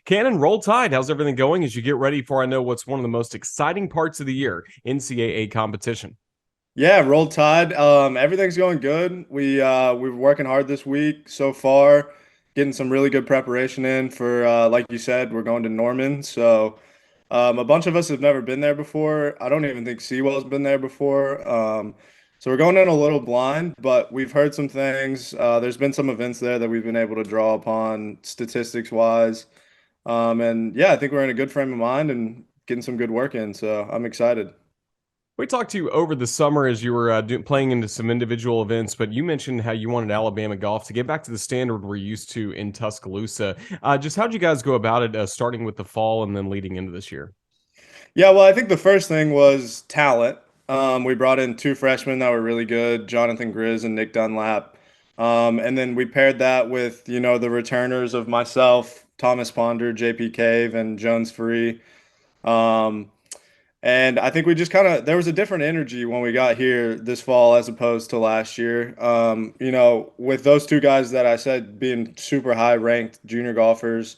Canon, roll tide. How's everything going as you get ready for, I know, what's one of the most exciting parts of the year, NCAA competition? Yeah, roll tide. Everything's going good. We're working hard this week so far, getting some really good preparation in for like you said, we're going to Norman. So a bunch of us have never been there before. I don't even think Sewell's been there before. So we're going in a little blind, but we've heard some things. There's been some events there that we've been able to draw upon statistics wise. And yeah, I think we're in a good frame of mind and getting some good work in. So I'm excited. We talked to you over the summer as you were playing into some individual events, but you mentioned how you wanted Alabama golf to get back to the standard we're used to in Tuscaloosa. Just how'd you guys go about it, starting with the fall and then leading into this year? Yeah, well, I think the first thing was talent. We brought in two freshmen that were really good, Jonathan Grizz and Nick Dunlap. And then we paired that with, the returners of myself, Thomas Ponder, JP Cave, and Jones Free. Um, and I think we just there was a different energy when we got here this fall as opposed to last year. With those two guys that I said being super high ranked junior golfers,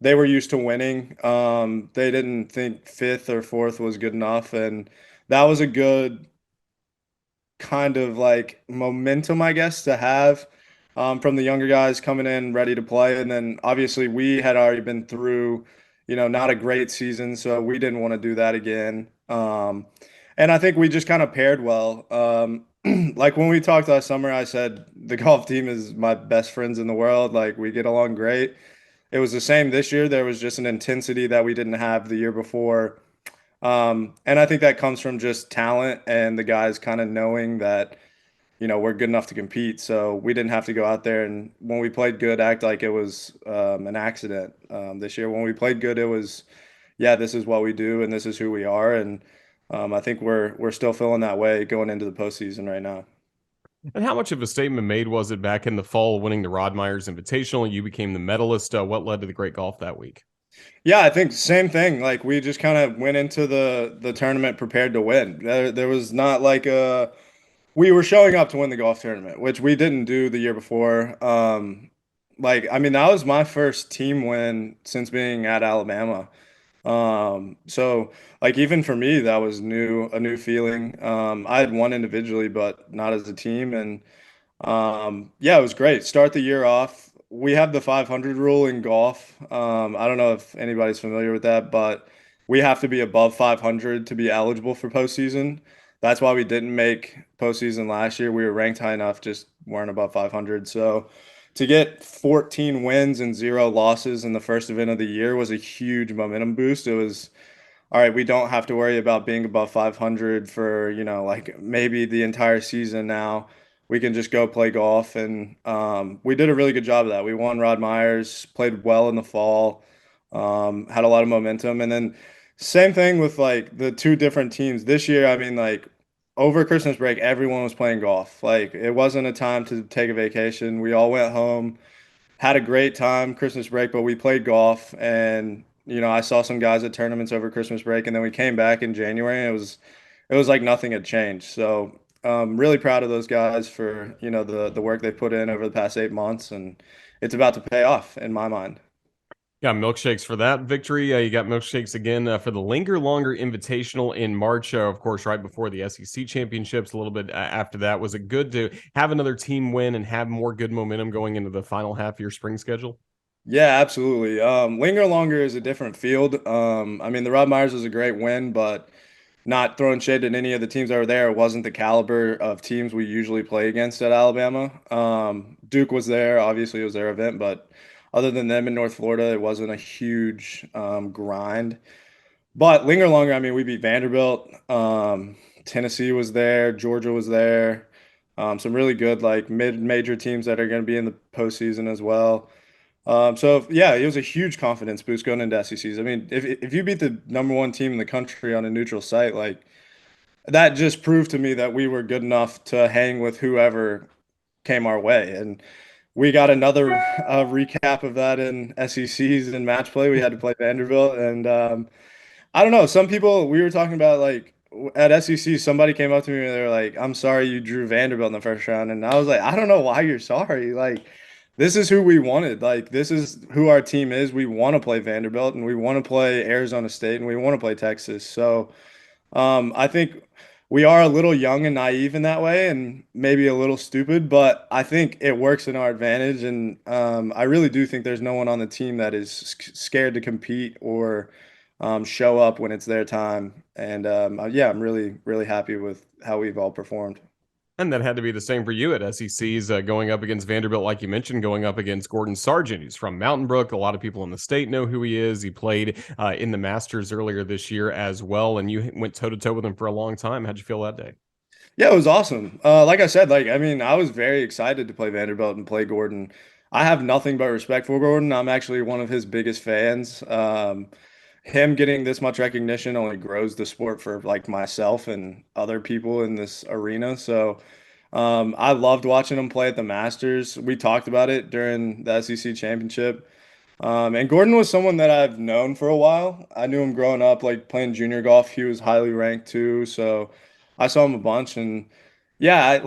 they were used to winning. They didn't think fifth or fourth was good enough, and that was a good kind of like momentum, I guess, to have from the younger guys coming in ready to play. And then obviously we had already been through, not a great season, so we didn't want to do that again. And I think we just kind of paired well. Like when we talked last summer, I said the golf team is my best friends in the world. Like we get along great. It was the same this year. There was just an intensity that we didn't have the year before. And I think that comes from just talent and the guys kind of knowing that, we're good enough to compete. So we didn't have to go out there and when we played good, act like it was an accident. This year, when we played good, it was, yeah, this is what we do and this is who we are. And I think we're still feeling that way going into the postseason right now. And how much of a statement made was it back in the fall winning the Rod Myers Invitational? You became the medalist. What led to the great golf that week? Yeah, I think same thing. Like we just kind of went into the tournament prepared to win. There was not like a we were showing up to win the golf tournament, which we didn't do the year before. I mean, that was my first team win since being at Alabama. So like even for me, that was a new feeling. I had won individually, but not as a team, and yeah, it was great. Start the year off. We have the 500 rule in golf. I don't know if anybody's familiar with that, but we have to be above 500 to be eligible for postseason. That's why we didn't make postseason last year. We were ranked high enough, just weren't above 500. So to get 14 wins and zero losses in the first event of the year was a huge momentum boost. It was, all right, we don't have to worry about being above 500 for, like maybe the entire season now. We can just go play golf. And we did a really good job of that. We won Rod Myers, played well in the fall, had a lot of momentum. And then same thing with like the two different teams this year. I mean, like over Christmas break, everyone was playing golf. Like it wasn't a time to take a vacation. We all went home, had a great time Christmas break, but we played golf and I saw some guys at tournaments over Christmas break and then we came back in January and it was like nothing had changed. So really proud of those guys for, the work they put in over the past 8 months and it's about to pay off in my mind. Got milkshakes for that victory. You got milkshakes again for the Linger Longer Invitational in March, of course, right before the SEC championships. A little bit after that, was it good to have another team win and have more good momentum going into the final half of your spring schedule? Yeah, absolutely. Linger Longer is a different field. I mean, the Rob Myers was a great win, but not throwing shade at any of the teams that were there. It wasn't the caliber of teams we usually play against at Alabama. Duke was there. Obviously, it was their event, but other than them in North Florida, it wasn't a huge grind. But Linger Longer, I mean, we beat Vanderbilt. Tennessee was there. Georgia was there. Some really good like mid-major teams that are going to be in the postseason as well. So yeah, it was a huge confidence boost going into SECs. I mean, if you beat the number one team in the country on a neutral site, like that just proved to me that we were good enough to hang with whoever came our way. And we got another recap of that in SECs and match play. We had to play Vanderbilt, and I don't know. Some people we were talking about like at SEC, somebody came up to me and they were like, "I'm sorry you drew Vanderbilt in the first round," and I was like, "I don't know why you're sorry. Like, this is who we wanted. Like this is who our team is. We want to play Vanderbilt and we want to play Arizona State and we want to play Texas. So I think we are a little young and naive in that way, and maybe a little stupid, but I think it works in our advantage. And I really do think there's no one on the team that is scared to compete or show up when it's their time. And yeah, I'm really, really happy with how we've all performed. And that had to be the same for you at SEC's, going up against Vanderbilt, like you mentioned, going up against Gordon Sargent, who's from Mountain Brook. A lot of people in the state know who he is. He played in the Masters earlier this year as well, and you went toe to toe with him for a long time. How'd you feel that day? Yeah, it was awesome. Like I said, like I mean, I was very excited to play Vanderbilt and play Gordon. I have nothing but respect for Gordon. I'm actually one of his biggest fans. Him getting this much recognition only grows the sport for like myself and other people in this arena. So I loved watching him play at the Masters. We talked about it during the SEC championship. And Gordon was someone that I've known for a while. I knew him growing up, like playing junior golf. He was highly ranked too, so I saw him a bunch. And yeah,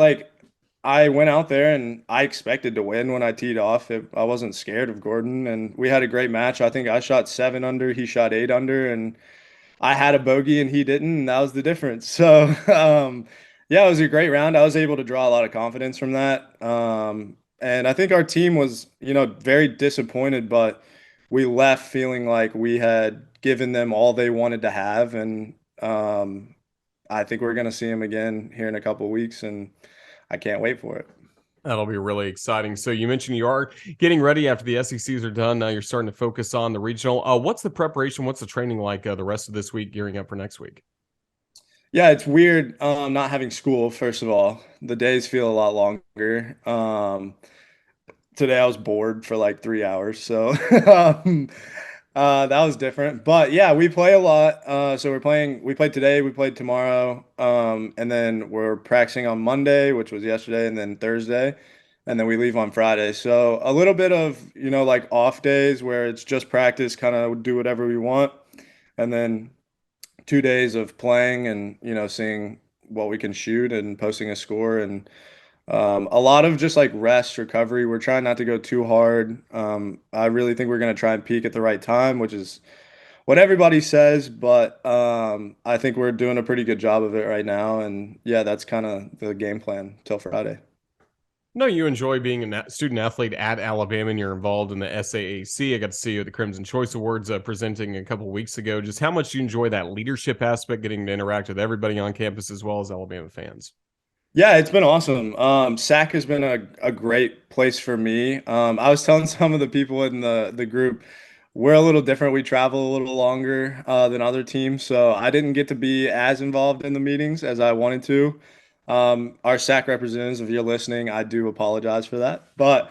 I went out there and I expected to win when I teed off. I wasn't scared of Gordon, and we had a great match. I think I shot 7 under, he shot 8 under, and I had a bogey and he didn't, and that was the difference. So, yeah, it was a great round. I was able to draw a lot of confidence from that. And I think our team was, very disappointed, but we left feeling like we had given them all they wanted to have. And I think we're going to see them again here in a couple of weeks, and I can't wait for it. That'll be really exciting. So you mentioned you are getting ready after the SECs are done. Now you're starting to focus on the regional. What's the preparation? What's the training like the rest of this week, gearing up for next week? Yeah, it's weird not having school, first of all. The days feel a lot longer. Today I was bored for like 3 hours, so that was different. But yeah, we play a lot. So we played today, we played tomorrow, and then we're practicing on Monday, which was yesterday, and then Thursday, and then we leave on Friday. So a little bit of, like off days where it's just practice, kind of do whatever we want, and then 2 days of playing and, seeing what we can shoot and posting a score and a lot of just like rest, recovery. We're trying not to go too hard. I really think we're going to try and peak at the right time, which is what everybody says, but I think we're doing a pretty good job of it right now. And yeah, that's kind of the game plan till Friday. No, you enjoy being a student athlete at Alabama, and you're involved in the SAAC. I got to see you at the Crimson Choice Awards presenting a couple weeks ago. Just how much do you enjoy that leadership aspect, getting to interact with everybody on campus as well as Alabama fans? Yeah, it's been awesome. SAC has been a great place for me. I was telling some of the people in the group, we're a little different. We travel a little longer than other teams, so I didn't get to be as involved in the meetings as I wanted to. Our SAC representatives, if you're listening, I do apologize for that. But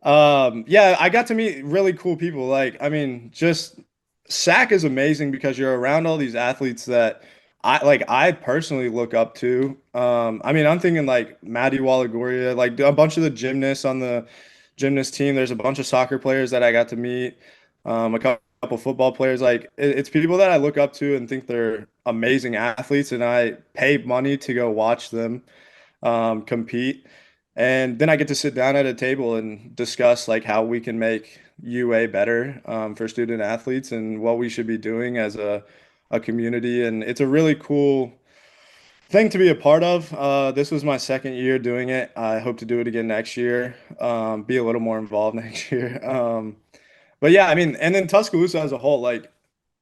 yeah, I got to meet really cool people. Like, I mean, just SAC is amazing because you're around all these athletes that I personally look up to. I mean, I'm thinking like Maddie Wallagoria, like a bunch of the gymnasts on the gymnast team. There's a bunch of soccer players that I got to meet, a couple football players. Like it's people that I look up to and think they're amazing athletes, and I pay money to go watch them compete. And then I get to sit down at a table and discuss like how we can make UA better for student athletes and what we should be doing as a community. And it's a really cool thing to be a part of. This was my second year doing it. I hope to do it again next year, be a little more involved next year. But yeah, I mean, and then Tuscaloosa as a whole, like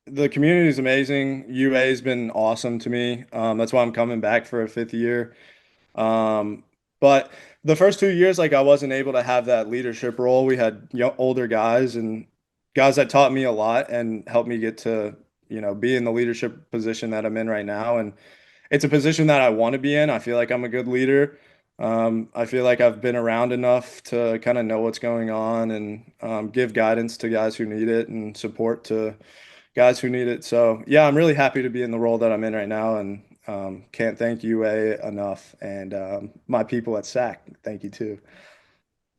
the community is amazing. UA has been awesome to me. That's why I'm coming back for a fifth year. But the first 2 years, like I wasn't able to have that leadership role. We had older guys and guys that taught me a lot and helped me get to, be in the leadership position that I'm in right now. And it's a position that I want to be in. I feel like I'm a good leader. I feel like I've been around enough to kind of know what's going on and give guidance to guys who need it and support to guys who need it. So yeah, I'm really happy to be in the role that I'm in right now, and can't thank UA enough, and my people at SAC, thank you too.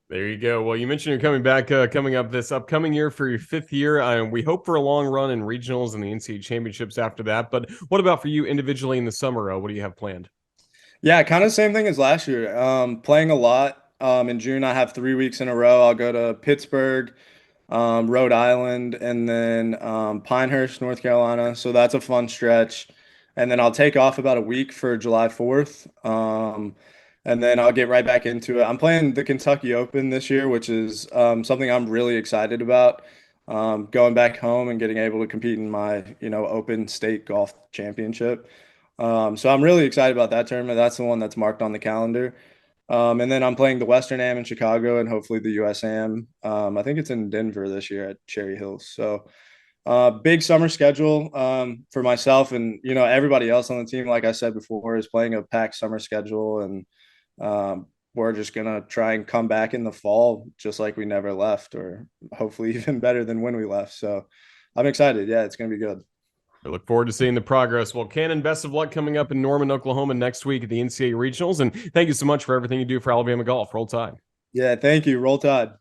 There you go. Well, you mentioned you're coming back, coming up this upcoming year for your fifth year. We hope for a long run in regionals and the NCAA championships after that. But what about for you individually in the summer? What do you have planned? Yeah, kind of same thing as last year. Playing a lot. In June, I have 3 weeks in a row. I'll go to Pittsburgh, Rhode Island, and then Pinehurst, North Carolina. So that's a fun stretch. And then I'll take off about a week for July 4th. And then I'll get right back into it. I'm playing the Kentucky Open this year, which is something I'm really excited about. Going back home and getting able to compete in my, open state golf championship. So I'm really excited about that tournament. That's the one that's marked on the calendar. And then I'm playing the Western Am in Chicago and hopefully the US Am. I think it's in Denver this year at Cherry Hills. So big summer schedule for myself and everybody else on the team. Like I said before, is playing a packed summer schedule, and we're just gonna try and come back in the fall just like we never left, or hopefully even better than when we left. So I'm excited. Yeah, it's gonna be good. I look forward to seeing the progress. Well, Canon, best of luck coming up in Norman, Oklahoma next week at the NCAA Regionals. And thank you so much for everything you do for Alabama golf. Roll Tide. Yeah, thank you. Roll Tide.